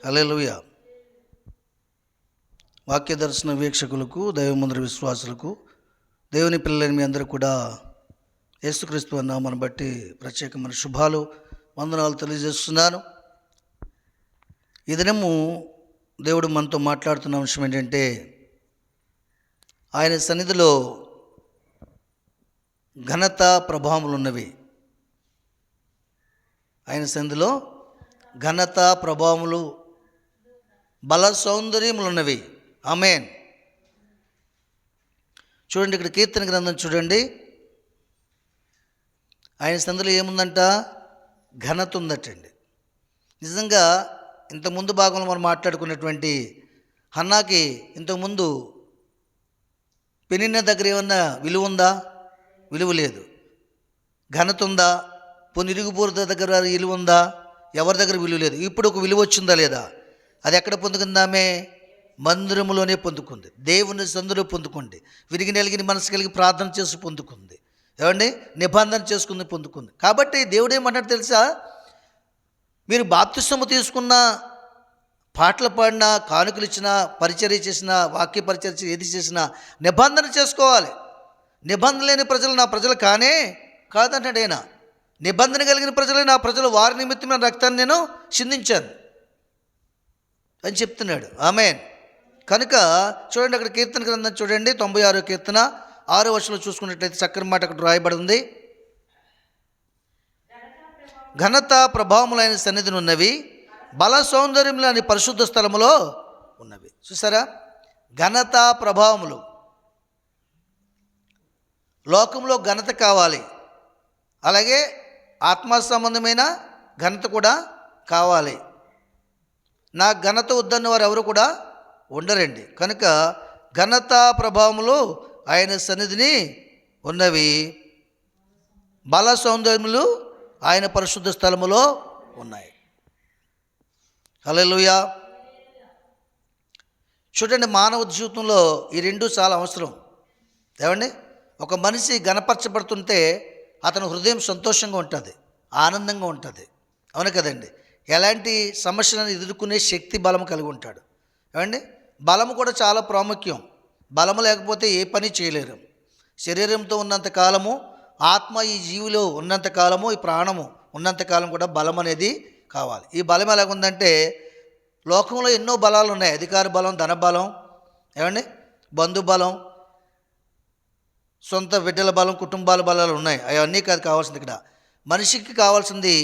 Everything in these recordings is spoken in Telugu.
హల్లెలూయా. వాక్య దర్శన వీక్షకులకు, దైవమందిర విశ్వాసులకు, దేవుని పిల్లలైన మీ అందరూ కూడా యేసుక్రీస్తు నామమును బట్టి ప్రత్యేకమైన శుభాలు, వందనాలు తెలియజేస్తున్నాను. ఈ దినము దేవుడు మనతో మాట్లాడుతున్న అంశం ఏంటంటే, ఆయన సన్నిధిలో ఘనత ప్రభావములు ఉన్నవి. ఆయన సన్నిధిలో ఘనత ప్రభావములు, బల సౌందర్యములు ఉన్నవి. ఆమేన్. చూడండి, ఇక్కడ కీర్తన గ్రంథం చూడండి. ఆయన సన్నిధిలో ఏముందంట? ఘనత ఉందటండి. నిజంగా ఇంతకుముందు భాగంలో మనం మాట్లాడుకున్నటువంటి హన్నాకి ఇంతకుముందు పెనిన్న దగ్గర ఏమన్నా విలువ ఉందా? విలువ లేదు. ఘనత ఉందా? పొనిరుగుపూర్ దగ్గర విలువ ఉందా? ఎవరి దగ్గర విలువ లేదు. ఇప్పుడు ఒక విలువ వచ్చిందా లేదా? అది ఎక్కడ పొందుకుందామే? మందిరములోనే పొందుకుంది. దేవుని సందులో పొందుకుంది. విరిగి నలిగిన మనసు కలిగి ప్రార్థన చేసి పొందుకుంది. ఏమండి? నిబంధన చేసుకుని పొందుకుంది. కాబట్టి దేవుడు ఏమన్నాడు తెలుసా? మీరు బాప్తిస్మము తీసుకున్న, పాటలు పాడినా, కానుకలు ఇచ్చినా, పరిచర్య చేసినా, వాక్య పరిచర్య ఏది చేసినా నిబంధన చేసుకోవాలి. నిబంధన లేని ప్రజలు నా ప్రజలు కాదంటాడు ఆయన. నిబంధన కలిగిన ప్రజలే నా ప్రజలు, వారి నిమిత్తమైన రక్తాన్ని నేను చిందించాను అని చెప్తున్నాడు. ఆమేన్. కనుక చూడండి, అక్కడ కీర్తన గ్రంథం చూడండి, 96వ కీర్తన 6వ వచనంలో చూసుకున్నట్లయితే చక్కని మాట అక్కడ రాయబడి ఉంది. ఘనత ప్రభావములైన సన్నిధిని ఉన్నవి, బల సౌందర్యములు అని పరిశుద్ధ స్థలములో ఉన్నవి. చూసారా? ఘనత ప్రభావములు. లోకంలో ఘనత కావాలి, అలాగే ఆత్మ సంబంధమైన ఘనత కూడా కావాలి. నా ఘనత వద్దన్న వారు ఎవరు కూడా ఉండరండి. కనుక ఘనత ప్రభావములు ఆయన సన్నిధిని ఉన్నవి, బల సౌందర్యములు ఆయన పరిశుద్ధ స్థలములో ఉన్నాయి. హల్లెలూయా. చూడండి, మానవ జీవితంలో ఈ రెండు చాలా అవసరం. ఏమండి? ఒక మనిషి గణపరచబడుతుంటే అతని హృదయం సంతోషంగా ఉంటుంది, ఆనందంగా ఉంటుంది. అవును కదండి? ఎలాంటి సమస్యలను ఎదుర్కొనే శక్తి, బలం కలిగి ఉంటాడు. ఏమండి? బలము కూడా చాలా ప్రాముఖ్యం. బలము లేకపోతే ఏ పని చేయలేరు. శరీరంతో ఉన్నంత కాలము, ఆత్మ ఈ జీవిలో ఉన్నంత కాలము, ఈ ప్రాణము ఉన్నంత కాలం కూడా బలం అనేది కావాలి. ఈ బలం ఎలాగుందంటే, లోకంలో ఎన్నో బలాలు ఉన్నాయి. అధికార బలం, ధన బలం, ఏమండి, బంధు బలం, సొంత బిడ్డల బలం, కుటుంబాల బలాలు ఉన్నాయి. అవన్నీ కాదు కావాల్సింది. ఇక్కడ మనిషికి కావాల్సింది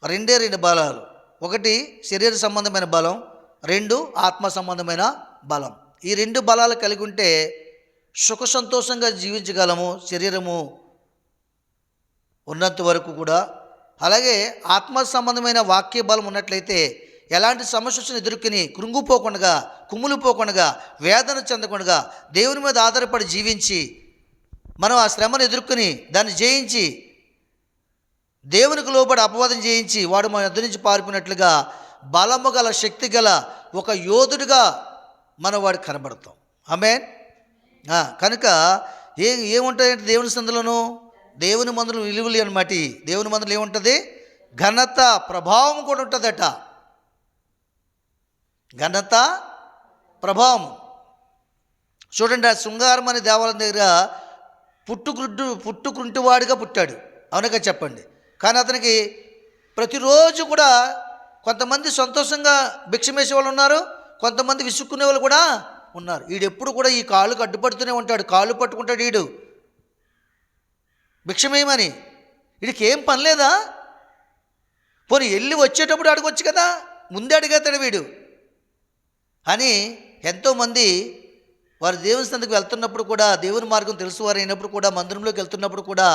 రెండు బలాలు. ఒకటి శరీర సంబంధమైన బలం, రెండు ఆత్మ సంబంధమైన బలం. ఈ రెండు బలాలు కలిగి ఉంటే సుఖ సంతోషంగా జీవించగలము, శరీరము ఉన్నంత వరకు కూడా. అలాగే ఆత్మ సంబంధమైన వాక్య బలం ఉన్నట్లయితే ఎలాంటి సమస్యను ఎదుర్కొని కృంగిపోకుండా, కుమ్ములిపోకుండా, వేదన చెందకుండా దేవుని మీద ఆధారపడి జీవించి మనం ఆ శ్రమను ఎదుర్కొని దాన్ని జయించి దేవునికి లోబడి అపవాదం జయించి వాడు మన యొద్ద నుంచి పారిపోయినట్లుగా బలము గల, శక్తి గల ఒక యోధుడిగా మనం వాడికి కనబడతాం. ఆమేన్. కనుక ఏముంటాయంటే దేవుని సందులోను, దేవుని మందులు విలువలు అనమాట. దేవుని మందులు ఏముంటుంది? ఘనత ప్రభావం కూడా ఉంటుందట. ఘనత ప్రభావం. చూడండి, ఆ శృంగారం అనే దేవాలయం దగ్గర పుట్టుకుంటివాడిగా పుట్టాడు. అవునగా చెప్పండి. కానీ అతనికి ప్రతిరోజు కూడా కొంతమంది సంతోషంగా భిక్షమేసే వాళ్ళు ఉన్నారు, కొంతమంది విసుక్కునే వాళ్ళు కూడా ఉన్నారు. వీడెప్పుడు కూడా ఈ కాళ్ళకు అడ్డుపడుతూనే ఉంటాడు, కాళ్ళు పట్టుకుంటాడు వీడు భిక్షమేయమని. వీడికి ఏం పని లేదా? పోనీ వెళ్ళి వచ్చేటప్పుడు అడగొచ్చు కదా, ముందే అడిగేస్తాడు వీడు అని. ఎంతోమంది వారు దేవుని సన్నిధికి వెళ్తున్నప్పుడు కూడా, దేవుని మార్గం తెలుసు వారు అయినప్పుడు కూడా, మందిరంలోకి వెళ్తున్నప్పుడు కూడా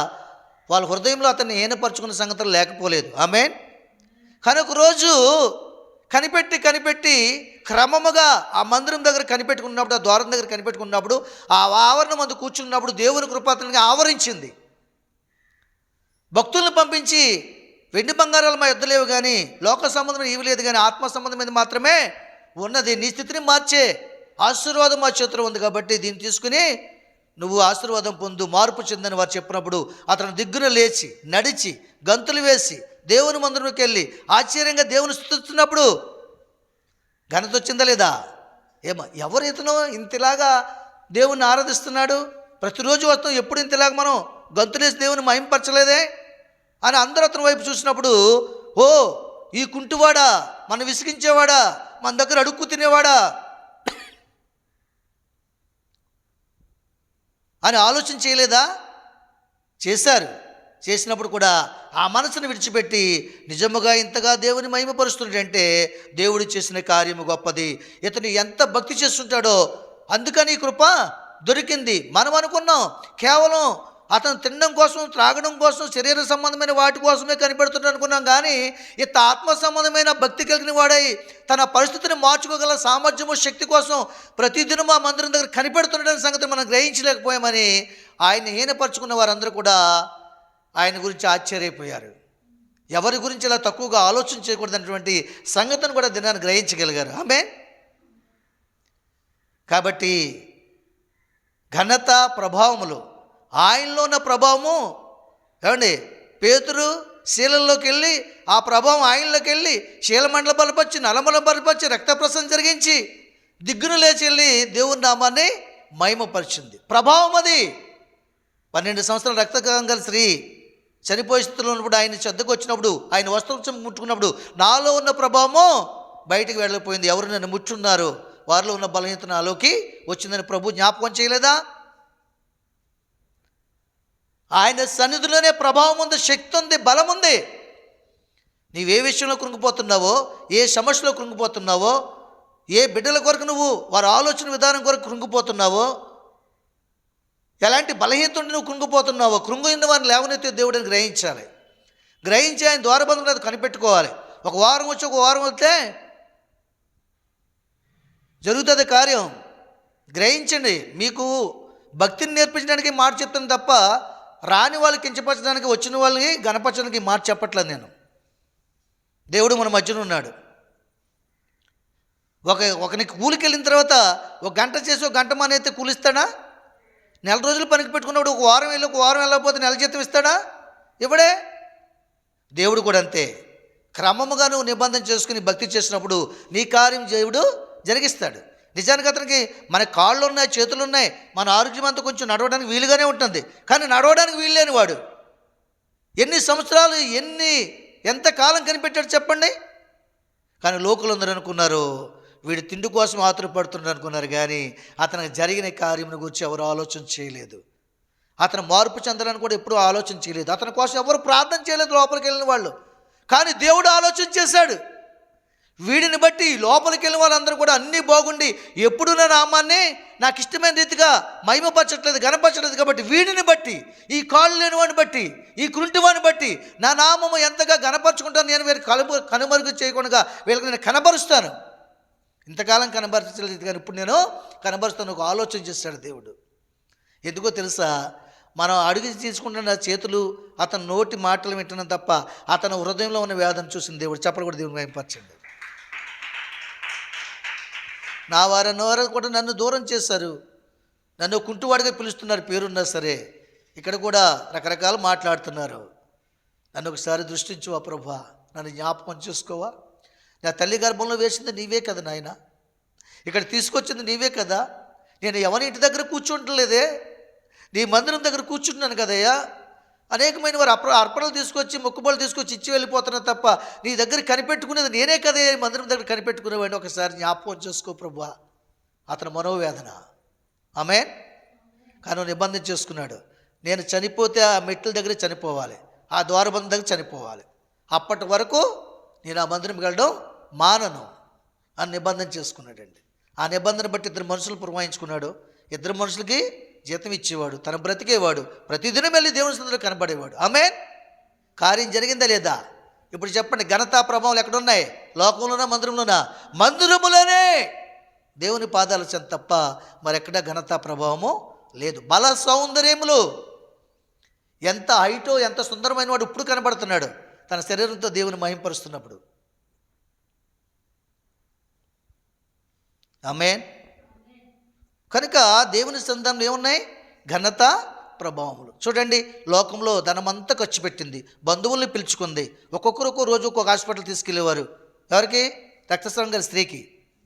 వాళ్ళ హృదయంలో అతన్ని హీనపరుచుకున్న సంగతులు లేకపోలేదు. ఆమేన్. కానీ ఒక రోజు కనిపెట్టి క్రమముగా ఆ మందిరం దగ్గర కనిపెట్టుకున్నప్పుడు, ఆ ద్వారం దగ్గర కనిపెట్టుకున్నప్పుడు, ఆ ఆవరణం మందు కూర్చున్నప్పుడు దేవుని కృప అతనికి ఆవరించింది. భక్తులను పంపించి, వెండి బంగారాలు మా యొద్ద లేవు కానీ, లోక సంబంధమైన ఇవి లేదు కానీ ఆత్మ సంబంధమైనది మాత్రమే ఉన్నది. నీ స్థితిని మార్చే ఆశీర్వాదం మా చేతిలో ఉంది కాబట్టి దీన్ని తీసుకుని నువ్వు ఆశీర్వాదం పొందు, మార్పు చెందని వారు చెప్పినప్పుడు అతను దిగ్గున లేచి, నడిచి, గంతులు వేసి దేవుని మందిరంలోకి వెళ్ళి ఆశ్చర్యంగా దేవుని స్తుతిస్తున్నప్పుడు ఘనత వచ్చిందా లేదా? ఎవరు ఇతను ఇంతలాగా దేవుణ్ణి ఆరాధిస్తున్నాడు, ప్రతిరోజు వస్తాం, ఎప్పుడు ఇంతలాగా మనం గంతులేసి దేవుని మహింపరచలేదే అని అందరూ అతని వైపు చూసినప్పుడు, ఓ ఈ కుంటివాడా, మన విసిగించేవాడా, మన దగ్గర అడుక్కు తినేవాడా అని ఆలోచన చేయలేదా? చేశారు. చేసినప్పుడు కూడా ఆ మనసును విడిచిపెట్టి నిజముగా ఇంతగా దేవుని మహిమపరుస్తుంటే దేవుడు చేసిన కార్యము గొప్పది, ఇతను ఎంత భక్తి చేస్తుంటాడో అందుకని ఈ కృప దొరికింది. మనం అనుకున్నాం కేవలం అతను తినడం కోసం, త్రాగడం కోసం, శరీర సంబంధమైన వాటి కోసమే కనిపెడుతున్నాడు అనుకున్నాం. కానీ ఇత ఆత్మ సంబంధమైన భక్తి కలిగిన వాడై తన పరిస్థితిని మార్చుకోగల సామర్థ్యము, శక్తి కోసం ప్రతిదినం ఆ మందిరం దగ్గర కనిపెడుతున్న సంగతి మనం గ్రహించలేకపోయామని ఆయన హీనపరుచుకున్న వారందరూ కూడా ఆయన గురించి ఆశ్చర్యపోయారు. ఎవరి గురించి ఇలా తక్కువగా ఆలోచన చేయకూడదన్నటువంటి సంగతిని కూడా దినాన్ని గ్రహించగలిగారు. ఆమేన్. కాబట్టి ఘనత ప్రభావములు, ఆయనలో ఉన్న ప్రభావము ఏమండి, పేతురు శీలంలోకి వెళ్ళి ఆ ప్రభావం ఆయనలోకి వెళ్ళి శీలమండల బలపరిచి, నలమల బలపరిచి, రక్త ప్రసరణ జరిగించి దిగ్గును లేచి వెళ్ళి దేవుని నామాన్ని మహిమపరిచింది. ప్రభావం అది. 12 సంవత్సరాల రక్తకం గల స్త్రీ చనిపోయే స్థితిలో ఉన్నప్పుడు ఆయన చెద్దకు వచ్చినప్పుడు, ఆయన వస్త్రం ముట్టుకున్నప్పుడు నాలో ఉన్న ప్రభావము బయటికి వెళ్ళిపోయింది. ఎవరు నన్ను ముట్టున్నారు, వారిలో ఉన్న బలహీనత నాలోకి వచ్చిందని ప్రభు జ్ఞాపకం చేయలేదా? ఆయన సన్నిధిలోనే ప్రభావం ఉంది, శక్తి ఉంది, బలం ఉంది. నీవే విషయంలో కృంగిపోతున్నావో, ఏ సమస్యలో కృంగిపోతున్నావో, ఏ బిడ్డల కొరకు నువ్వు వారి ఆలోచన విధానం కొరకు కృంగిపోతున్నావో, ఎలాంటి బలహీనత ఉండి నువ్వు కృంగిపోతున్నావో, కృంగిన వారిని లేవనెత్తే దేవుడిని గ్రహించాలి. గ్రహించి ఆయన ద్వారబంధం అది కనిపెట్టుకోవాలి. ఒక వారం వచ్చి ఒక వారం వెళ్తే జరుగుతుంది కార్యం. గ్రహించండి. మీకు భక్తిని నేర్పించడానికి మాట చెప్తాను తప్ప రాని వాళ్ళకి కించపరచడానికి, వచ్చిన వాళ్ళని గణపరచడానికి మాట చెప్పట్లేదు నేను. దేవుడు మన మధ్యన ఉన్నాడు. ఒకనికి కూలికి వెళ్ళిన తర్వాత ఒక గంట చేసి ఒక గంట మానైతే కూలిస్తాడా? నెల రోజులు పనికి పెట్టుకున్నప్పుడు ఒక వారం వెళ్ళి ఒక వారం వెళ్ళకపోతే నెల జీతం ఇస్తాడా? ఇవ్వడే. దేవుడు కూడా అంతే. క్రమముగా నువ్వు నిబంధన చేసుకుని భక్తి చేసినప్పుడు నీ కార్యం దేవుడు జరిగిస్తాడు. నిజానికి అతనికి మన కాళ్ళు ఉన్నాయి, చేతులు ఉన్నాయి, మన ఆరోగ్యం అంతా కొంచెం నడవడానికి వీలుగానే ఉంటుంది. కానీ నడవడానికి వీలు లేని వాడు ఎన్ని సంవత్సరాలు ఎంతకాలం కనిపెట్టాడు చెప్పండి. కానీ లోకులందరూ అనుకున్నారు వీడు తిండి కోసం ఆతురపడుతున్నాడు అనుకున్నారు. కానీ అతనికి జరిగిన కార్యమును గురించి ఎవరు ఆలోచన చేయలేదు. అతను మార్పు చెందాలని కూడా ఎప్పుడూ ఆలోచన చేయలేదు. అతని కోసం ఎవరు ప్రార్థన చేయలేదు లోపలికి వెళ్ళిన వాళ్ళు. కానీ దేవుడు ఆలోచన చేశాడు. వీడిని బట్టి లోపలికి వెళ్ళిన వాళ్ళందరూ కూడా అన్నీ బాగుండి ఎప్పుడు నా నామాన్ని నాకు ఇష్టమైన రీతిగా మహిమపరచట్లేదు, గణపరచట్లేదు. కాబట్టి వీడిని బట్టి, ఈ కాళ్ళు లేని వాడిని బట్టి, ఈ కృంటి వాడిని బట్టి నా నామము ఎంతగా గణపరచుకుంటాను, నేను వీరికి కనుమరుగు చేయకుండా వీళ్ళకి నేను కనబరుస్తాను. ఇంతకాలం కనబరచలేదు కానీ ఇప్పుడు నేను కనబరుస్తాను. ఒక ఆలోచన చేశాడు దేవుడు. ఎందుకో తెలుసా? మనం అడుగు తీసుకుంటున్న చేతులు, అతని నోటి మాటలు వింటున్నాం తప్ప అతని హృదయంలో ఉన్న వేదన చూసిన దేవుడు. చెప్పలు కూడా దేవుని మహిమపరచండి. నా వారు కూడా నన్ను దూరం చేశారు, నన్ను కుంటువాడిగా పిలుస్తున్నారు, పేరున్నా సరే. ఇక్కడ కూడా రకరకాలు మాట్లాడుతున్నారు. నన్ను ఒకసారి దృష్టించువా ప్రభా, నన్ను జ్ఞాపకం చేసుకోవా. నా తల్లి గర్భంలో వేసింది నీవే కదా నాయన, ఇక్కడ తీసుకొచ్చింది నీవే కదా. నేను ఎవరి ఇంటి దగ్గర కూర్చుంటలేదే, నీ మందిరం దగ్గర కూర్చుంటున్నాను కదయ్యా. అనేకమైన వారు అర్పణలు తీసుకొచ్చి, మొక్కుబళ్ళు తీసుకొచ్చి ఇచ్చి వెళ్ళిపోతున్నా తప్ప నీ దగ్గర కనిపెట్టుకునేది నేనే కదే. మందిరం దగ్గర కనిపెట్టుకునేవాడిని. ఒకసారి జ్ఞాపకం చేసుకో ప్రభువా. అతని మనోవేదన. ఆమేన్. కానీ నిబంధన చేసుకున్నాడు, నేను చనిపోతే ఆ మెట్ల దగ్గర చనిపోవాలి, ఆ ద్వారబంధం దగ్గర చనిపోవాలి, అప్పటి వరకు నేను ఆ మందిరం వెళ్ళడం మానను అని నిబంధన చేసుకున్నాడండి. ఆ నిబంధన బట్టి 2 మనుషులు పురమాయించుకున్నాడు. 2 మనుషులకి జీతం ఇచ్చేవాడు, తను బ్రతికేవాడు, ప్రతిదినం వెళ్ళి దేవుని సన్నిధిలో కనబడేవాడు. ఆమేన్. కార్యం జరిగిందా లేదా? ఇప్పుడు చెప్పండి, ఘనతా ప్రభావాలు ఎక్కడున్నాయి? లోకంలోనా మందిరంలోనా? మందిరములోనే దేవుని పాదాలు చెంత తప్ప మరెక్కడ ఘనతా ప్రభావము లేదు. బల సౌందర్యములు, ఎంత హైటో ఎంత సుందరమైన వాడు ఇప్పుడు కనబడుతున్నాడు తన శరీరంతో దేవుని మహింపరుస్తున్నప్పుడు. ఆమేన్. కనుక దేవుని సంతానంలో ఏమున్నాయి? ఘనత ప్రభావములు. చూడండి, లోకంలో ధనమంతా ఖర్చు పెట్టింది, బంధువుల్ని పిలుచుకుంది, ఒక్కొక్కరు ఒక్కో రోజు ఒక్కొక్క హాస్పిటల్ తీసుకెళ్ళేవారు. ఎవరికి? రక్తస్రావం గల స్త్రీకి.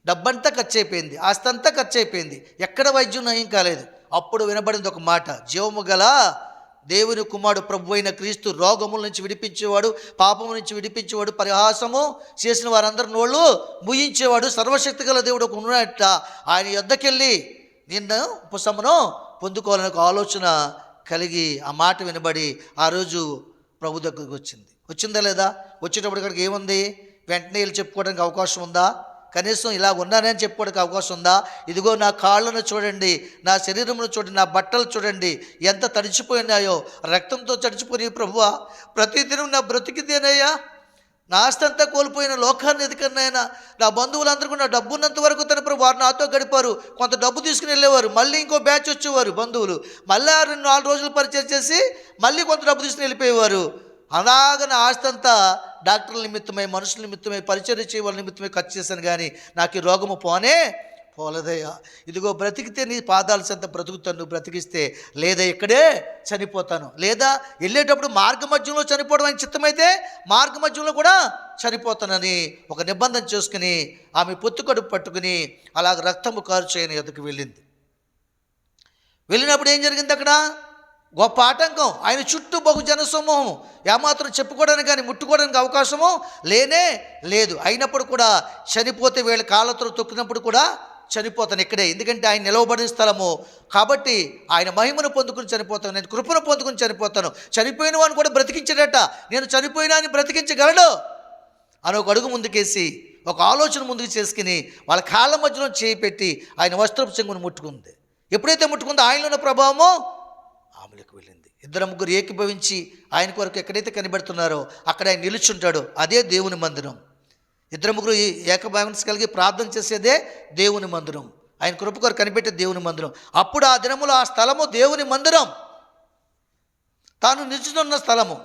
డబ్బంతా ఖర్చు అయిపోయింది, ఆస్తి అంతా ఖర్చు అయిపోయింది, ఎక్కడ వైద్యం నయం కాలేదు. అప్పుడు వినబడింది ఒక మాట, జీవము గల దేవుని కుమారుడు ప్రభు అయిన క్రీస్తు రోగముల నుంచి విడిపించేవాడు, పాపము నుంచి విడిపించేవాడు, పరిహాసము చేసిన వారందరి నోళ్ళు ముయించేవాడు, సర్వశక్తి గల దేవుడు ఒక ఉన్నట్ట. ఆయన యొద్దకెళ్ళి నిన్ను ఉపశమనం పొందుకోవాలని ఒక ఆలోచన కలిగి ఆ మాట వినబడి ఆ రోజు ప్రభు దగ్గరికి వచ్చిందా లేదా? వచ్చేటప్పుడు ఇక్కడికి ఏముంది? వెంటనే వెళ్ళి చెప్పుకోవడానికి అవకాశం ఉందా? కనీసం ఇలా ఉన్నానని చెప్పుకోవడానికి అవకాశం ఉందా? ఇదిగో నా కాళ్ళను చూడండి, నా శరీరమును చూడండి, నా బట్టలు చూడండి ఎంత తడిచిపోయినాయో, రక్తంతో తడిచిపోయి ప్రభువా, ప్రతిదినం నా బ్రతికిదేనయ్యా, నా ఆస్తి అంతా కోల్పోయిన లోకాన్ని ఎదుకన్నాయన, నా బంధువులందరూ కూడా నా డబ్బు ఉన్నంత వరకు తన ప్రభు వారు నాతో గడిపారు, కొంత డబ్బు తీసుకుని వెళ్ళేవారు, మళ్ళీ ఇంకో బ్యాచ్ వచ్చేవారు బంధువులు, మళ్ళీ 4 రోజులు పరిచయం చేసి మళ్ళీ కొంత డబ్బు తీసుకుని వెళ్ళిపోయేవారు. అలాగ నా ఆస్తి అంతా డాక్టర్ల నిమిత్తమై, మనుషుల నిమిత్తమై, పరిచర్య చేయవాళ్ళ నిమిత్తమై ఖర్చు చేశాను, కానీ నాకు ఈ రోగము పోలేదయ్యా. ఇదిగో బ్రతికితే నీ పాదాల చెంత బ్రతుకుతాను, నువ్వు బ్రతికిస్తే, లేదా ఇక్కడే చనిపోతాను, లేదా వెళ్ళేటప్పుడు మార్గ మధ్యంలో చనిపోవడం అని చిత్తమైతే మార్గ మధ్యంలో కూడా చనిపోతానని ఒక నిబంధన చేసుకుని ఆమె పొత్తుకడుపు పట్టుకుని అలాగ రక్తము కారుచేయని ఎదుకు వెళ్ళినప్పుడు ఏం జరిగింది? అక్కడ గొప్ప ఆటంకం. ఆయన చుట్టూ బహు జనసమూహం, ఏమాత్రం చెప్పుకోవడానికి కానీ ముట్టుకోవడానికి అవకాశము లేనే లేదు. అయినప్పుడు కూడా చనిపోతే వీళ్ళ కాళ్ళతో తొక్కినప్పుడు కూడా చనిపోతాను ఇక్కడే, ఎందుకంటే ఆయన నిలవబడిన స్థలము కాబట్టి ఆయన మహిమను పొందుకుని చనిపోతాను, నేను కృపను పొందుకుని చనిపోతాను. చనిపోయిన వాడిని కూడా బ్రతికించాడట, నేను చనిపోయినా అని బ్రతికించగలడు అని ఒక అడుగు ముందుకేసి ఒక ఆలోచన ముందుకు చేసుకుని వాళ్ళ కాళ్ళ మధ్యలో చేయి పెట్టి ఆయన వస్త్రపు చెంగును ముట్టుకుంది. ఎప్పుడైతే ముట్టుకుందో ఆయనలో ఉన్న ప్రభావము ఆమెలకు వెళ్ళింది. 2-3 ఏకీభవించి ఆయన కొరకు ఎక్కడైతే కనిపెడుతున్నారో అక్కడ ఆయన నిలుచుంటాడు, అదే దేవుని మందిరం. 2-3 ఏకభావించి కలిగి ప్రార్థన చేసేదే దేవుని మందిరం, ఆయన కృప కొరకు కనిపెట్టే దేవుని మందిరం. అప్పుడు ఆ దినములో ఆ స్థలము దేవుని మందిరం, తాను నిలుచున్న స్థలము.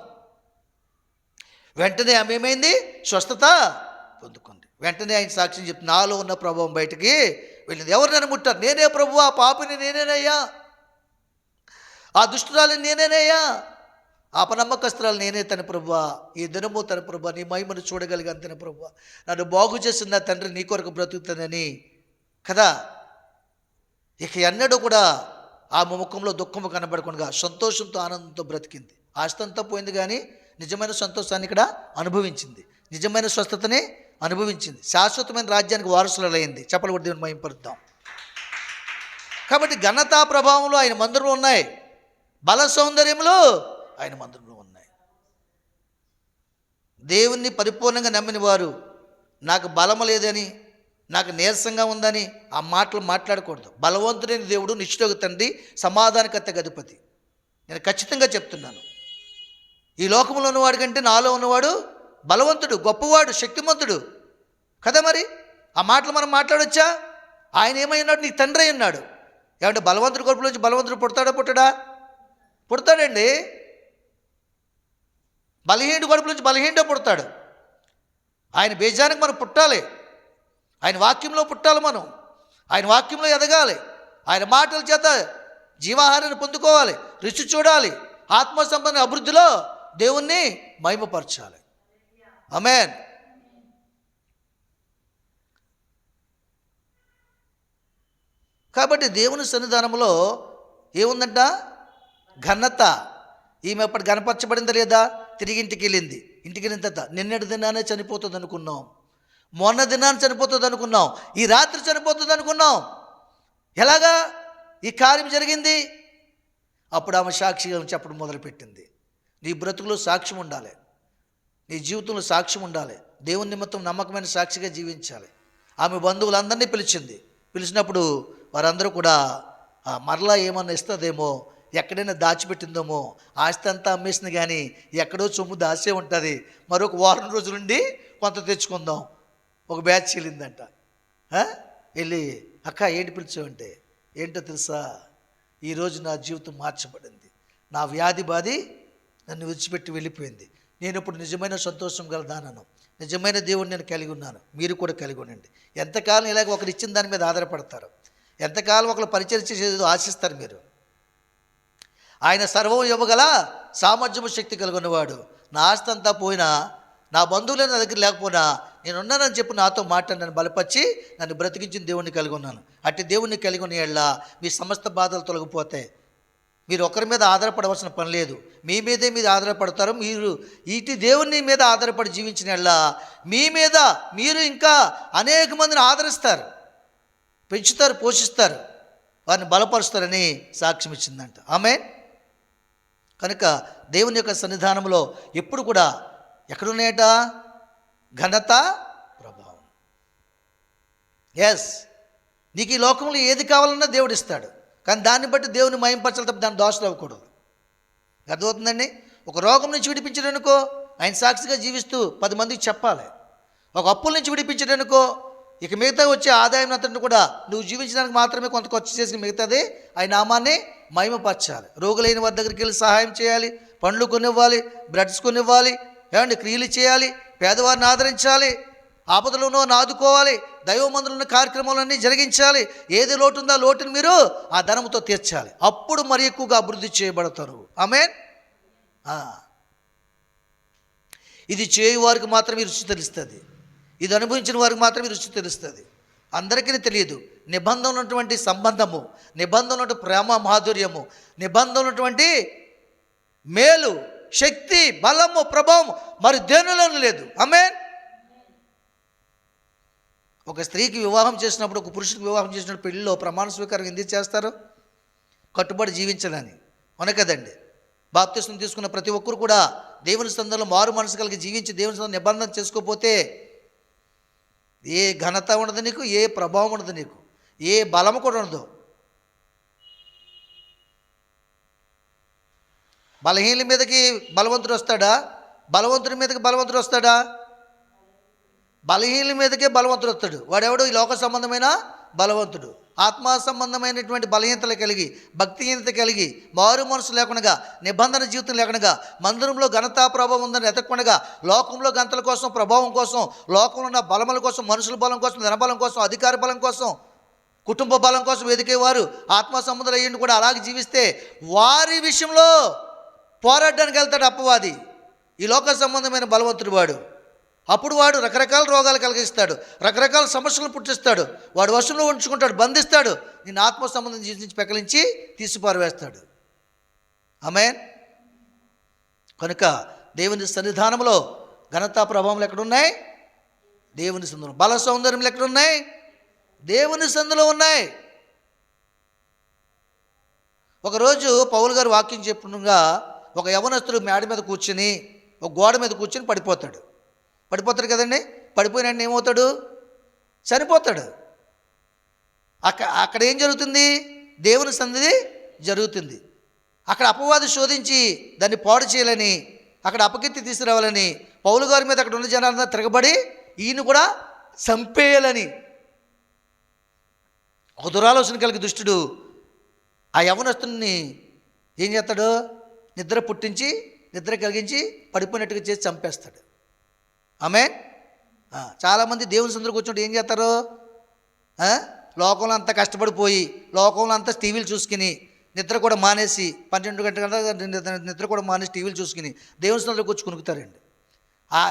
వెంటనే ఆమె ఏమైంది? స్వస్థత పొందుకుంది. వెంటనే ఆయన సాక్ష్యం చెప్తుంది, నాలో ఉన్న ప్రభావం బయటికి వెళ్ళింది. ఎవరు నన్ను ముట్టారు? నేనే ప్రభువు, ఆ పాపిని నేనేనయ్యా, ఆ దుష్టురాలిని నేనేనయ్యా, అపనమ్మకస్తురాలు నేనే తన ప్రభువా, ఈ దినము తన ప్రభువా, నీ మహిమను చూడగలిగాను తన ప్రభువా, నన్ను బాగు చేసిన నా తండ్రి నీ కొరకు బ్రతుకుతానని కదా. ఇక ఎన్నడూ కూడా ఆమె ముఖంలో దుఃఖము కనబడకుండా సంతోషంతో ఆనందంతో బ్రతికింది. ఆస్తంతా పోయింది కానీ నిజమైన సంతోషాన్ని ఇక్కడ అనుభవించింది, నిజమైన స్వస్థతని అనుభవించింది, శాశ్వతమైన రాజ్యానికి వారసులైంది. చెప్పలు కూడా దేవుని మహిమపరుద్దాం. కాబట్టి ఘనతా ప్రభావంలో ఆయన మందిరంలో ఉన్నాయి, బల సౌందర్యంలో ఆయన మందిరంలో ఉన్నాయి. దేవుణ్ణి పరిపూర్ణంగా నమ్మిన వారు నాకు బలము లేదని, నాకు నీరసంగా ఉందని ఆ మాటలు మాట్లాడకూడదు. బలవంతుడైన దేవుడు, నిష్ఠుడగు తండ్రి, సమాధానకర్త అధిపతి. నేను ఖచ్చితంగా చెప్తున్నాను, ఈ లోకంలో ఉన్నవాడి కంటే నాలో ఉన్నవాడు బలవంతుడు, గొప్పవాడు, శక్తిమంతుడు కదా. మరి ఆ మాటలు మనం మాట్లాడొచ్చా? ఆయన ఏమై ఉన్నాడు? నీకు తండ్రి అయి ఉన్నాడు. ఏమంటే బలవంతుడి కడుపులోంచి బలవంతుడు పుడతాడా? పుడతాడండి. బలహీనుడి కడుపులోంచి బలహీనుడే పుడతాడు. ఆయన బేజానికి మనం పుట్టాలి, ఆయన వాక్యంలో పుట్టాలి, మనం ఆయన వాక్యంలో ఎదగాలి, ఆయన మాటల చేత జీవాహారాన్ని పొందుకోవాలి, రుచి చూడాలి, ఆత్మ సంబంధ అభివృద్ధిలో దేవుణ్ణి మహిమపరచాలి. ఆమేన్. కాబట్టి దేవుని సన్నిధానంలో ఏముందంట? ఘనత. ఈమె అప్పటి గణపరచబడిందా లేదా? తిరిగి ఇంటికి వెళ్ళింది. ఇంటికి వెళ్ళిన తర్వాత నిన్నటి దినానే చనిపోతుంది అనుకున్నాం, మొన్న దినాన్ని చనిపోతుంది అనుకున్నాం, ఈ రాత్రి చనిపోతుంది అనుకున్నాం. ఎలాగా ఈ కార్యం జరిగింది? అప్పుడు ఆమె సాక్షిగా చెప్పడం మొదలుపెట్టింది. నీ బ్రతుకులో సాక్ష్యం ఉండాలి, నీ జీవితంలో సాక్ష్యం ఉండాలి, దేవుని నిమిత్తం నమ్మకమైన సాక్షిగా జీవించాలి. ఆమె బంధువులందరినీ పిలిచినప్పుడు వారందరూ కూడా మరలా ఏమన్నా ఇస్తుందేమో, ఎక్కడైనా దాచిపెట్టిందేమో, ఆస్తి అంతా అమ్మేసింది కానీ ఎక్కడో సొమ్ము దాచే ఉంటుంది, మరొక వారం రోజులుండి కొంత తెచ్చుకుందాం. ఒక బ్యాచ్ వెళ్ళిందంట. వెళ్ళి అక్క ఏంటి పిలిచావంటే, ఏంటో తెలుసా, ఈరోజు నా జీవితం మార్చబడింది, నా వ్యాధి బాధి నన్ను విడిచిపెట్టి వెళ్ళిపోయింది, నేను ఇప్పుడు నిజమైన సంతోషం గలదానను, నిజమైన దేవుడిని నేను కలిగి ఉన్నాను, మీరు కూడా కలిగి ఉండండి. ఎంతకాలం ఇలాగ ఒకరు ఇచ్చిన దాని మీద ఆధారపడతారు, ఎంతకాలం ఒకరు పరిచయం చేసేది ఆశిస్తారు మీరు. ఆయన సర్వం ఇవ్వగల సామర్థ్యము శక్తి కలిగినవాడు. నా ఆస్తి అంతా పోయినా, నా బంధువులే నా దగ్గర లేకపోయినా, నేనున్నానని చెప్పి నాతో మాట్లాడి నన్ను బలపరిచి నన్ను బ్రతికించిన దేవుణ్ణి కలిగి ఉన్నాను. అట్టి దేవుణ్ణి కలిగి ఉన్న యెడల మీ సమస్త బాధలు తొలగిపోతాయి. మీరు ఒకరి మీద ఆధారపడవలసిన పని లేదు. మీ మీదే మీరు ఆధారపడతారు. మీరు ఇటు దేవుని మీద ఆధారపడి జీవించిన యెడల మీ మీద మీరు ఇంకా అనేక మందిని ఆదరిస్తారు, పెంచుతారు, పోషిస్తారు, వారిని బలపరుస్తారని సాక్ష్యం ఇచ్చిందంట. ఆమేన్. కనుక దేవుని యొక్క సన్నిధానంలో ఎప్పుడు కూడా ఎక్కడున్నాయట? ఘనత, ప్రభావం. ఎస్, నీకు ఈ లోకంలో ఏది కావాలన్నా దేవుడు ఇస్తాడు. కానీ దాన్ని బట్టి దేవుని మహింపరచాలి తప్ప దాన్ని దోషలు అవ్వకూడదు. అర్థమవుతుందండి? ఒక రోగం నుంచి విడిపించడానికో ఆయన సాక్షిగా జీవిస్తూ 10 మందికి చెప్పాలి. ఒక అప్పుల నుంచి విడిపించడానికో ఇక మిగతా వచ్చే ఆదాయం అంతటిని కూడా నువ్వు జీవించడానికి మాత్రమే కొంత ఖర్చు చేసి మిగతాది ఆయన నామాన్ని మహిమపరచాలి. రోగులైన వారి దగ్గరికి వెళ్ళి సహాయం చేయాలి, పండ్లు కొనివ్వాలి, బ్రెడ్స్ కొనివ్వాలి, ఏమండి క్రియలు చేయాలి, పేదవారిని ఆదరించాలి, ఆపదలో ఉన్న ఆదుకోవాలి, దైవమందులున్న కార్యక్రమాలన్నీ జరిగించాలి. ఏది లోటు ఉందో ఆ లోటుని మీరు ఆ ధనంతో తీర్చాలి. అప్పుడు మరి ఎక్కువగా అభివృద్ధి చేయబడతారు. ఆమేన్. ఇది చేయు వారికి మాత్రమే రుచి తెలుస్తుంది. ఇది అనుభవించిన వారికి మాత్రమే రుచి తెలుస్తుంది. అందరికీ తెలియదు. నిబంధన ఉన్నటువంటి సంబంధము, నిబంధన ఉన్నటువంటి ప్రేమ మాధుర్యము, నిబంధన ఉన్నటువంటి మేలు, శక్తి, బలము, ప్రభావం మరి దేనిలోనూ లేదు. ఆమేన్. ఒక స్త్రీకి వివాహం చేసినప్పుడు, ఒక పురుషుడికి వివాహం చేసినప్పుడు పెళ్ళిలో ప్రమాణ స్వీకారం ఎందుకు చేస్తారు? కట్టుబడి జీవించాలని. అవును కదండి. బాప్తిస్మం తీసుకున్న ప్రతి ఒక్కరు కూడా దేవుని సందర్భంలో మారు మనసు కలిగి జీవించి దేవుని సందర్భంలో నిబంధన చేసుకోకపోతే ఏ ఘనత ఉండదు నీకు, ఏ ప్రభావం ఉండదు నీకు, ఏ బలము కూడా ఉండదు. బలహీనుల మీదకి బలవంతుడు వస్తాడా? బలవంతుడి మీదకి బలవంతుడు వస్తాడా? బలహీనుల మీదకే బలవంతుడు వస్తాడు. వాడెవడు? ఈ లోక సంబంధమైన బలవంతుడు. ఆత్మ సంబంధమైనటువంటి బలహీనతలు కలిగి, భక్తిహీనత కలిగి, మారు మనసు లేకుండా, నిబంధన జీవితం లేకుండా, మందిరంలో ఘనతా ప్రభావం ఉందని ఎతకకుండా, లోకంలో గంతల కోసం, ప్రభావం కోసం, లోకంలో ఉన్న బలముల కోసం, మనుషుల బలం కోసం, ధనబలం కోసం, అధికార బలం కోసం, కుటుంబ బలం కోసం వెతికేవారు ఆత్మ సంబంధాలు అయ్యిండి కూడా అలాగే జీవిస్తే వారి విషయంలో పోరాడడానికి వెళ్తాడు అపవాది. ఈ లోక సంబంధమైన బలవంతుడు వాడు. అప్పుడు వాడు రకరకాల రోగాలు కలిగిస్తాడు, రకరకాల సమస్యలను పుట్టిస్తాడు, వాడు వశంలో ఉంచుకుంటాడు, బంధిస్తాడు, నేను ఆత్మ సంబంధం జీవించి పెకలించి తీసి పారవేస్తాడు. ఆమేన్. కనుక దేవుని సన్నిధానంలో ఘనతా ప్రభావం ఎక్కడున్నాయి? దేవుని సందులో. బల సౌందర్యం ఎక్కడున్నాయి? దేవుని సందులో ఉన్నాయి. ఒకరోజు పౌలు గారు వాక్యం చెప్పుగా ఒక యవనస్తుడు మేడ మీద కూర్చుని, ఒక గోడ మీద కూర్చొని పడిపోతాడు కదండి. పడిపోయిన ఏమవుతాడు? చనిపోతాడు. అక్కడ ఏం జరుగుతుంది? దేవుని సన్నిధి జరుగుతుంది. అక్కడ అపవాది శోధించి దాన్ని పాడు చేయాలని, అక్కడ అపకీర్తి తీసుకురావాలని పౌలు గారి మీద అక్కడ ఉన్న జనాలంతా తిరగబడి ఈయన కూడా చంపేయాలని ఒక దురాలోచన కలిగి దుష్టుడు ఆ యవనస్తుని ఏం చేస్తాడు? నిద్ర పుట్టించి, నిద్ర కలిగించి పడిపోయినట్టుగా చేసి చంపేస్తాడు. ఆమేన్. చాలామంది దేవుని సందులోకి వచ్చినట్టు ఏం చేస్తారు? లోకంలో అంతా కష్టపడిపోయి, లోకంలో అంతా టీవీలు చూసుకుని, నిద్ర కూడా మానేసి 12 గంటల నిద్ర కూడా మానేసి టీవీలు చూసుకుని దేవుని సందులోకి వచ్చి కొనుక్కుతారండి.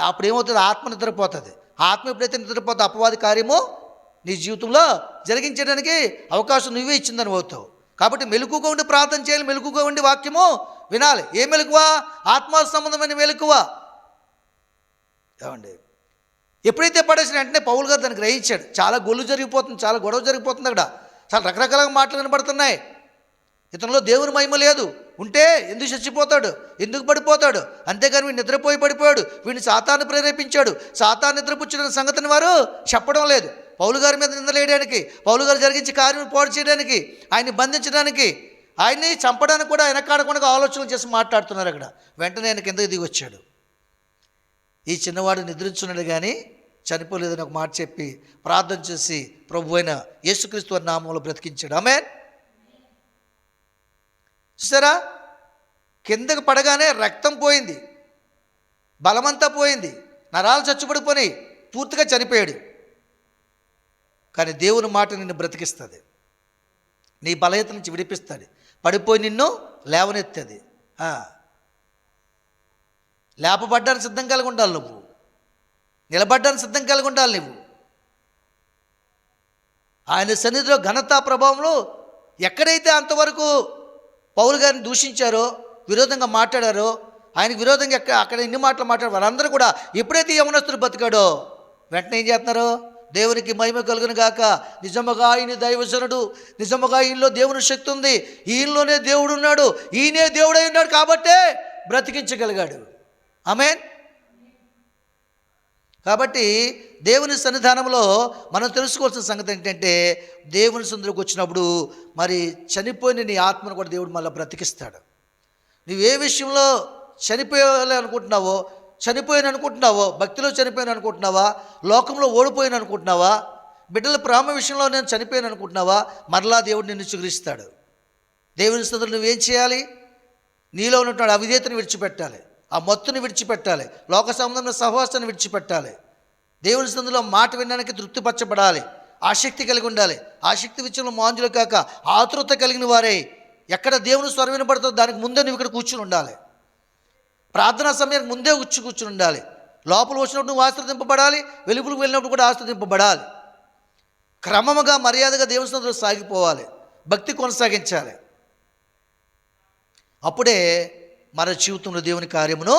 అప్పుడు ఏమవుతుంది? ఆత్మ నిద్రపోతుంది. ఆత్మ ఎప్పుడైతే నిద్రపోతే అపవాది కార్యము నీ జీవితంలో జరిగించడానికి అవకాశం నువ్వే ఇచ్చిందని అవుతావు. కాబట్టి మెలకుగా ఉండి ప్రార్థన చేయాలి, మెలకుగా ఉండి వాక్యము వినాలి. ఏ మెలకువ? ఆత్మ సంబంధమైన మెలకువ. ఏమండి, ఎప్పుడైతే పడేసిన వెంటనే పౌలు గారు దాన్ని గ్రహించాడు. చాలా గొల్లు జరిగిపోతుంది, చాలా గొడవ జరిగిపోతుంది, అక్కడ చాలా రకరకాల మాటలు కనబడుతున్నాయి. ఇతనిలో దేవుని మహిమ లేదు. ఉంటే ఎందుకు చచ్చిపోతాడు, ఎందుకు పడిపోతాడు? అంతేగాని వీడు నిద్రపోయి పడిపోయాడు, వీడిని సాతాను ప్రేరేపించాడు, సాతాను నిద్రపుచ్చిన సంగతిని వారు చెప్పడం లేదు. పౌలు గారి మీద నిందలేయడానికి, పౌలు గారు జరిగించే కార్యం పాడు చేయడానికి, ఆయన్ని బంధించడానికి, ఆయన్ని చంపడానికి కూడా వెనకాడకుండా ఆలోచనలు చేసి మాట్లాడుతున్నారు. అక్కడ వెంటనే ఆయన కిందకి దిగి వచ్చాడు. ఈ చిన్నవాడు నిద్రించున్నాడు కానీ చనిపోలేదని ఒక మాట చెప్పి ప్రార్థన చేసి ప్రభు అయిన యేసుక్రీస్తు వారి నామంలో బ్రతికించాడు. ఆమేన్. చూసారా? కిందకు పడగానే రక్తం పోయింది, బలమంతా పోయింది, నరాలు చచ్చుబడిపోయి పూర్తిగా చనిపోయాడు. కానీ దేవుని మాట నిన్ను బ్రతికిస్తుంది, నీ బలహీనత నుంచి విడిపిస్తుంది, పడిపోయి నిన్ను లేవనెత్తది. లేపబడ్డానికి సిద్ధం కలిగి ఉండాలి నువ్వు. నిలబడ్డానికి సిద్ధం కలిగి ఉండాలి నువ్వు. ఆయన సన్నిధిలో ఘనత ప్రభావంలో ఎక్కడైతే అంతవరకు పౌలు గారిని దూషించారో, విరోధంగా మాట్లాడారో, ఆయనకు విరోధంగా అక్కడ ఎన్ని మాటలు మాట్లాడారు, వారందరూ కూడా ఎప్పుడైతే యవనస్తుడు బతికాడో వెంటనే ఏం చేస్తున్నారు? దేవునికి మహిమ కలుగును గాక, నిజముగా ఆయన దైవజనుడు, నిజముగా ఈయనలో దేవుని శక్తి ఉంది, ఈయనలోనే దేవుడు ఉన్నాడు, ఈయనే దేవుడై ఉన్నాడు కాబట్టే బ్రతికించగలిగాడు. ఆమేన్. కాబట్టి దేవుని సన్నిధానంలో మనం తెలుసుకోవాల్సిన సంగతి ఏంటంటే, దేవుని సన్నిధిలోకి వచ్చినప్పుడు మరి చనిపోయిన నీ ఆత్మను కూడా దేవుడు మళ్ళీ బ్రతికిస్తాడు. నువ్వే విషయంలో చనిపోయాలి అనుకుంటున్నావో, చనిపోయాను అనుకుంటున్నావో, భక్తిలో చనిపోయాను అనుకుంటున్నావా, లోకంలో ఓడిపోయాను అనుకుంటున్నావా, బిడ్డల ప్రేమ విషయంలో నేను చనిపోయాను అనుకుంటున్నావా, మరలా దేవుడు నిన్ను చిగురిస్తాడు. దేవుని సన్నిధిలో నువ్వేం చేయాలి? నీలో ఉన్నటువంటి అవిధేయతను విడిచిపెట్టాలి, ఆ మత్తుని విడిచిపెట్టాలి, లోక సంబంధమైన సహవాసాన్ని విడిచిపెట్టాలి. దేవుని సన్నిధిలో మాట వినడానికి తృప్తిపరచబడాలి, ఆసక్తి కలిగి ఉండాలి. ఆసక్తి విషయంలో మాంజులు కాక ఆతృత కలిగిన వారే. ఎక్కడ దేవుని స్వరం వినపడుతుందో దానికి ముందే నువ్వు ఇక్కడ కూర్చుని ఉండాలి. ప్రార్థనా సమయానికి ముందే కూర్చుని ఉండాలి. లోపల వచ్చినప్పుడు నువ్వు ఆశ్రదింపబడాలి, వెలుగులకు వెళ్ళినప్పుడు కూడా ఆశ్రదింపబడాలి. క్రమముగా మర్యాదగా దేవుని సన్నిధిలో సాగిపోవాలి, భక్తి కొనసాగించాలి. అప్పుడే మన జీవితంలో దేవుని కార్యమును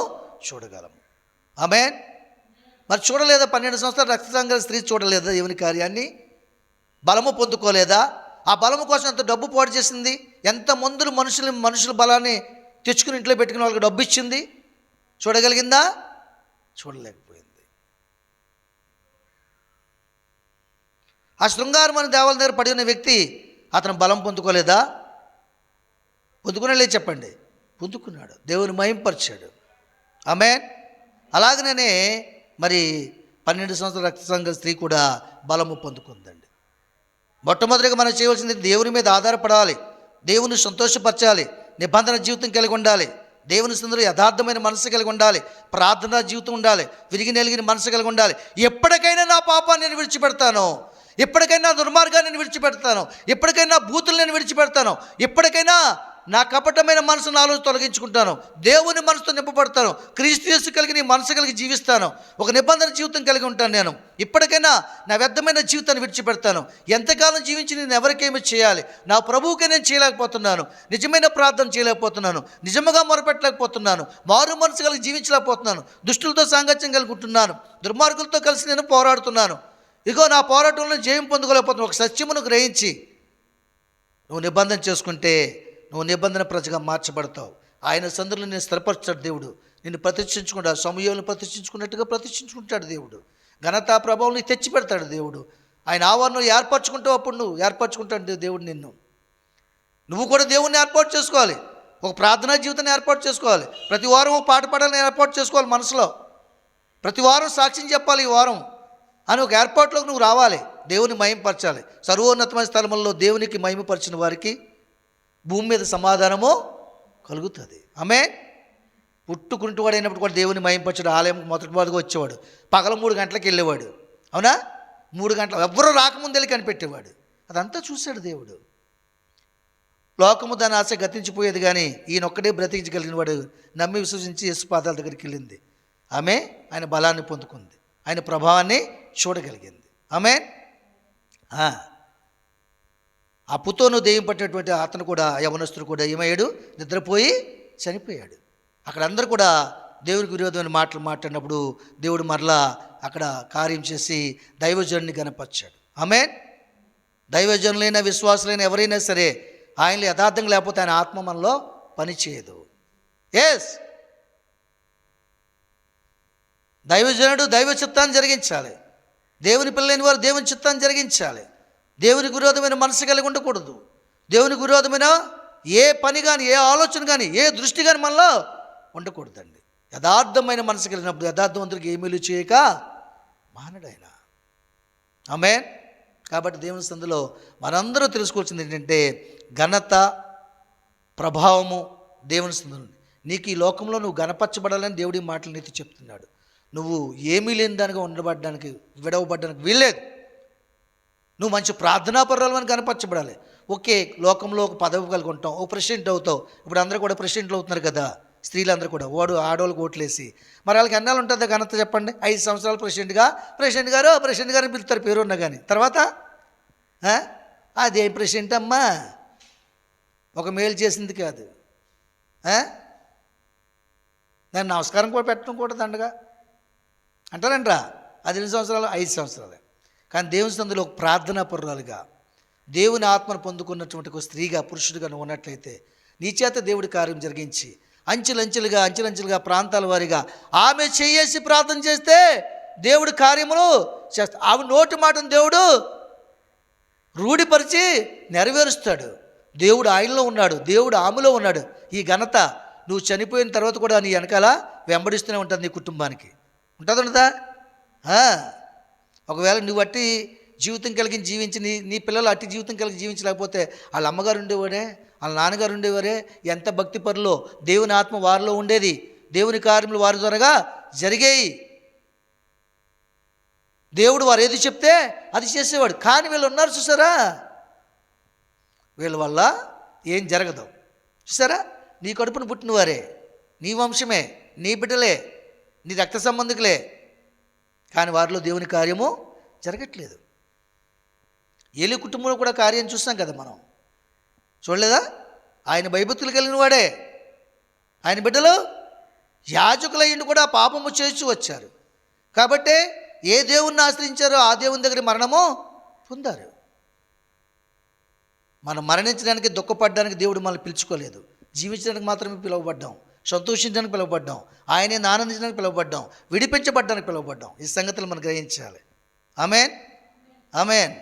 చూడగలము. ఆమేన్. మరి చూడలేదా? 12 సంవత్సరాలు రక్తసంగల స్త్రీ చూడలేదా దేవుని కార్యాన్ని? బలము పొందుకోలేదా? ఆ బలము కోసం ఎంత డబ్బు పాడు చేసింది, ఎంతమందులు మనుషుల బలాన్ని తెచ్చుకుని ఇంట్లో పెట్టుకుని వాళ్ళకి డబ్బు ఇచ్చింది. చూడగలిగిందా? చూడలేకపోయింది. ఆ శృంగారమని దేవాలయం దగ్గర పడి ఉన్న వ్యక్తి అతను బలం పొందుకోలేదా? పొందుకునే చెప్పండి. పొందుకున్నాడు, దేవుని మహింపరిచాడు. ఆమేన్. అలాగనే మరి 12 సంవత్సరాల రక్తసంగ స్త్రీ కూడా బలము పొందుకుందండి. మొట్టమొదటిగా మనం చేయవలసింది దేవుని మీద ఆధారపడాలి, దేవుని సంతోషపరచాలి, నిబంధన జీవితం కలిగి ఉండాలి, దేవుని సన్నిధిలో యథార్థమైన మనసు కలిగి ఉండాలి, ప్రార్థనా జీవితం ఉండాలి, విరిగి నెలిగిన మనసు కలిగి ఉండాలి. ఎప్పటికైనా నా పాపాన్ని నేను విడిచిపెడతాను, ఎప్పటికైనా దుర్మార్గాన్ని నేను విడిచిపెడతాను, ఎప్పటికైనా బూతులు నేను విడిచిపెడతాను, ఎప్పటికైనా నా కపటమైన మనసు నాలో తొలగించుకుంటాను, దేవుని మనసుతో నింపబడతాను, క్రీస్తు యేసు కలిగి నీ మనసు కలిగి జీవిస్తాను, ఒక నిబంధన జీవితం కలిగి ఉంటాను. నేను ఇప్పటికైనా నా వ్యర్థమైన జీవితాన్ని విడిచిపెడతాను. ఎంతకాలం జీవించి నేను ఎవరికేమి చేయాలి, నా ప్రభువుకే నేను చేయలేకపోతున్నాను, నిజమైన ప్రార్థన చేయలేకపోతున్నాను, నిజముగా మొరపెట్టలేకపోతున్నాను, మారు మనసు కలిగి జీవించలేకపోతున్నాను, దుష్టులతో సాంగత్యం కలిగి ఉంటున్నాను, దుర్మార్గులతో కలిసి నేను పోరాడుతున్నాను. ఇగో నా పోరాటంలో జయం పొందుకోలేకపోతున్నాను. ఒక సత్యమును గ్రహించి నువ్వు నిబంధన చేసుకుంటే నువ్వు నిబంధన ప్రజగా మార్చబడతావు. ఆయన సందులో నేను స్థిరపరచాడు దేవుడు, నిన్ను ప్రతిష్ఠించుకుంటాడు, సమూహలను ప్రతిష్ఠించుకున్నట్టుగా ప్రతిష్ఠించుకుంటాడు దేవుడు. ఘనతా ప్రభావం నీకు తెచ్చి పెడతాడు దేవుడు. ఆయన ఆవరణను ఏర్పరచుకుంటావు, అప్పుడు నువ్వు ఏర్పరచుకుంటాడు దేవుడు నిన్ను. నువ్వు కూడా దేవుణ్ణి ఏర్పాటు చేసుకోవాలి, ఒక ప్రార్థనా జీవితాన్ని ఏర్పాటు చేసుకోవాలి, ప్రతి వారం ఒక పాట పాడాలని ఏర్పాటు చేసుకోవాలి మనసులో, ప్రతి వారం సాక్ష్యం చెప్పాలి ఈ వారం అని ఒక ఏర్పాటులోకి నువ్వు రావాలి. దేవుని మహిమపరచాలి. సర్వోన్నతమైన స్థలముల్లో దేవునికి మహిమపరిచిన వారికి భూమి మీద సమాధానము కలుగుతుంది. ఆమేన్. పుట్టుకుంటువాడు అయినప్పుడు కూడా దేవుని మహిమపరచాడు. ఆలయం మొదటివాడుగా వచ్చేవాడు, పగల 3 గంటలకు వెళ్ళేవాడు. అవునా? 3 గంటలు ఎవ్వరూ రాకముందు వెళ్ళి కనిపెట్టేవాడు. అదంతా చూశాడు దేవుడు. లోకము దాని ఆశ గతించిపోయేది, కానీ ఈయనొక్కడే బ్రతికించగలిగిన వాడు నమ్మి విశ్వసించి యేసు పాదాల దగ్గరికి వెళ్ళింది. ఆమె ఆయన బలాన్ని పొందుకుంది, ఆయన ప్రభావాన్ని చూడగలిగింది. ఆమేన్. ఆ పుతోను దెయ్యం పట్టినటువంటి అతను కూడా, యవనస్తుడు కూడా ఏమయ్యాడు? నిద్రపోయి చనిపోయాడు. అక్కడ అందరూ కూడా దేవునికి విరోధమైన మాటలు మాట్లాడినప్పుడు దేవుడు మరలా అక్కడ కార్యం చేసి దైవజనుని గణపరిచాడు. ఆమేన్. దైవజనులైన విశ్వాసులైన ఎవరైనా సరే ఆయనలో యథార్థంగా లేకపోతే ఆయన ఆత్మ మనలో పనిచేయదు. ఎస్, దైవజనుడు దైవ చిత్తాన్ని జరిగించాలి, దేవుని పిల్లలైన వారు దేవుని చిత్తాన్ని జరిగించాలి. దేవునికి విరోధమైన మనసు కలిగి ఉండకూడదు. దేవునికి విరోధమైన ఏ పని కానీ, ఏ ఆలోచన కానీ, ఏ దృష్టి కానీ మనలో ఉండకూడదండి. యథార్థమైన మనసు కలిగినప్పుడు యథార్థవంతుడికి ఏమీలు చేయక మానడైనా. ఆమేన్. కాబట్టి దేవుని సందులో మనందరూ తెలుసుకోవాల్సింది ఏంటంటే, ఘనత ప్రభావము దేవుని సందులో. నీకు ఈ లోకంలో నువ్వు గణపరచబడాలని దేవుడి మాటలు నీతో చెప్తున్నాడు. నువ్వు ఏమీ లేని దానిగా ఉండబడడానికి, విడవబడ్డానికి వీల్లేదు. నువ్వు మంచి ప్రార్థనాపరురాలని కనపరచబడాలి. ఓకే, లోకంలో ఒక పదవి కలిగి ఉంటాం, ఓ ప్రెసిడెంట్ అవుతావు. ఇప్పుడు అందరూ కూడా ప్రెసిడెంట్లు అవుతున్నారు కదా, స్త్రీలందరూ కూడా ఆడవాళ్ళకి ఓట్లేసి. మరి వాళ్ళకి ఎన్నాళ్ళు ఉంటుందో ఘనత చెప్పండి? 5 సంవత్సరాలు ప్రెసిడెంట్ గారు అని పిలుస్తారు, పేరు ఉన్నా కానీ. తర్వాత అదేం ప్రెసిడెంట్ అమ్మా, ఒక మేలు చేసింది కాదు. దాన్ని నమస్కారం కూడా పెట్టడం కూడా దండగా అంటారంట్రా. అది 2 సంవత్సరాలు 5 సంవత్సరాలు. కానీ దేవుని సందులో ఒక ప్రార్థనా పరురాలుగా, దేవుని ఆత్మను పొందుకున్నటువంటి ఒక స్త్రీగా, పురుషుడిగా నువ్వు ఉన్నట్లయితే నీ చేత దేవుడి కార్యం జరిగించి అంచెలంచెలుగా ప్రాంతాల వారిగా ఆమె చేసి ప్రార్థన చేస్తే దేవుడి కార్యములు చేస్తా. ఆమె నోటి మాటను దేవుడు రూఢిపరిచి నెరవేరుస్తాడు. దేవుడు ఆయనలో ఉన్నాడు, దేవుడు ఆమెలో ఉన్నాడు. ఈ ఘనత నువ్వు చనిపోయిన తర్వాత కూడా నీ వెనకాల వెంబడిస్తూనే ఉంటుంది, నీ కుటుంబానికి ఉంటుందా? ఒకవేళ నువ్వు అట్టి జీవితం కలిగి జీవించి నీ పిల్లలు అట్టి జీవితం కలిగి జీవించలేకపోతే వాళ్ళ అమ్మగారు ఉండేవాడే, వాళ్ళ నాన్నగారు ఉండేవారే, ఎంత భక్తి పరులో, దేవుని ఆత్మ వారిలో ఉండేది, దేవుని కార్యములు వారి ద్వారాగా జరిగాయి. దేవుడు వారు ఏది చెప్తే అది చేసేవాడు. కానీ వీళ్ళు ఉన్నారు చూసారా, వీళ్ళ వల్ల ఏం జరగదు. చూసారా, నీ కడుపును పుట్టిన వారే, నీ వంశమే, నీ బిడ్డలే, నీ రక్త సంబంధికులే, కానీ వారిలో దేవుని కార్యము జరగట్లేదు. ఏలి కుటుంబంలో కూడా కార్యం చూస్తాం కదా మనం, చూడలేదా? ఆయన భయభక్తులు కలిగిన వాడే, ఆయన బిడ్డలు యాజకులయ్యిండి కూడా పాపము చేసి వచ్చారు. కాబట్టి ఏ దేవుణ్ణి ఆశ్రయించారో ఆ దేవుని దగ్గర మరణము పొందారు. మనం మరణించడానికి, దుఃఖపడడానికి దేవుడు మనల్ని పిలుచుకోలేదు. జీవించడానికి మాత్రమే పిలువబడ్డాం, సంతోషించడానికి పిలువబడ్డాం, ఆయనే ఆనందించడానికి పిలువబడ్డాం, విడిపించబడ్డానికి పిలువబడ్డాం. ఈ సంగతులు మనం గ్రహించాలి. ఆమేన్, ఆమేన్.